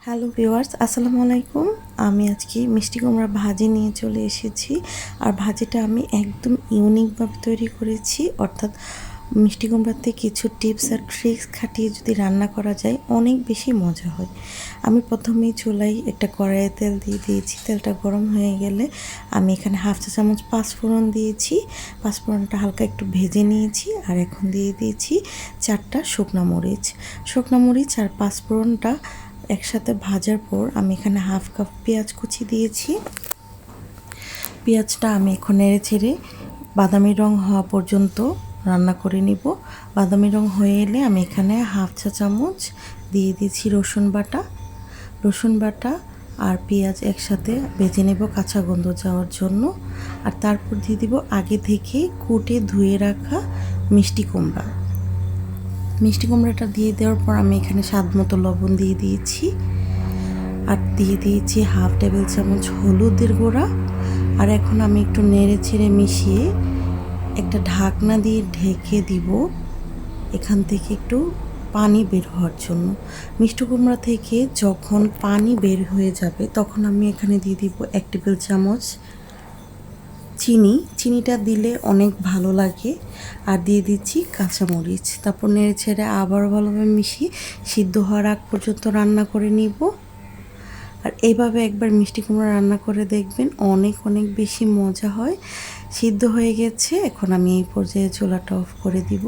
Hello viewers, আসসালামু আলাইকুম। আমি আজকে মিষ্টি কুমড়া ভাজি নিয়ে চলে এসেছি। আর ভাজিটা আমি একদম ইউনিকভাবে তৈরি করেছি, অর্থাৎ মিষ্টি কুমড়াতে কিছু টিপস আর ট্রিক্স খাটিয়ে যদি রান্না করা যায় অনেক বেশি মজা হয়। আমি প্রথমেই চুলায় একটা কড়াইয়ে তেল দিয়ে দিয়েছি। তেলটা গরম হয়ে গেলে আমি এখানে হাফ চা চামচ পাঁচফোড়ন দিয়েছি। পাঁচফোড়নটা হালকা একটু ভেজে নিয়েছি। আর এখন দিয়ে দিয়েছি 4টা শুকনো মরিচ আর পাঁচফোড়নটা একসাথে ভাজার পর আমি এখানে হাফ কাপ পেঁয়াজ কুচি দিয়েছি। পেঁয়াজটা আমি এখন নেড়ে ছেড়ে বাদামি রং হওয়া পর্যন্ত রান্না করে নিব। বাদামি রং হয়ে এলে আমি এখানে হাফ চা চামচ দিয়ে দিয়েছি রসুন বাটা আর পেঁয়াজ একসাথে ভেজে নেব কাঁচা গন্ধ যাওয়ার জন্য। আর তারপর দিয়ে দিব আগে থেকে কুটে ধুয়ে রাখা মিষ্টি কুমড়াটা দিয়ে দেওয়ার পর আমি এখানে স্বাদ মতো লবণ দিয়ে দিয়েছি। আর দিয়ে দিয়েছি হাফ টেবিল চামচ হলুদের গুঁড়া। আর এখন আমি একটু নেড়ে ছেড়ে মিশিয়ে একটা ঢাকনা দিয়ে ঢেকে দিব এখান থেকে একটু পানি বের হওয়ার জন্য। মিষ্টি কুমড়া থেকে যখন পানি বের হয়ে যাবে তখন আমি এখানে দিয়ে দিব 1 টেবিল চামচ চিনিটা দিলে অনেক ভালো লাগে। আর দিয়ে দিচ্ছি কাঁচামরিচ। তারপর নেড়ে ছেড়ে আবারও ভালোভাবে মিশিয়ে সিদ্ধ হওয়ার আগ পর্যন্ত রান্না করে নিব। আর এইভাবে একবার মিষ্টি কুমড়া রান্না করে দেখবেন, অনেক বেশি মজা হয়। সিদ্ধ হয়ে গেছে, এখন আমি এই পর্যায়ে চুলাটা অফ করে দিব।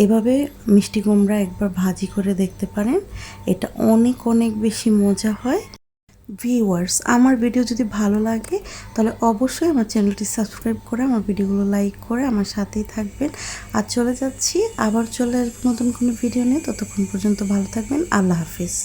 এভাবে মিষ্টি কুমড়া একবার ভাজি করে দেখতে পারেন, এটা অনেক বেশি মজা হয়। ভিউয়ার্স, আমার ভিডিও যদি ভালো লাগে তাহলে অবশ্যই আমার চ্যানেলটি সাবস্ক্রাইব করে আমার ভিডিওগুলো লাইক করে আমার সাথেই থাকবেন। আর চলে যাচ্ছি, আবার চলে আসবো নতুন কোনো ভিডিও নিয়ে। ততক্ষণ পর্যন্ত ভালো থাকবেন। আল্লাহ হাফিজ।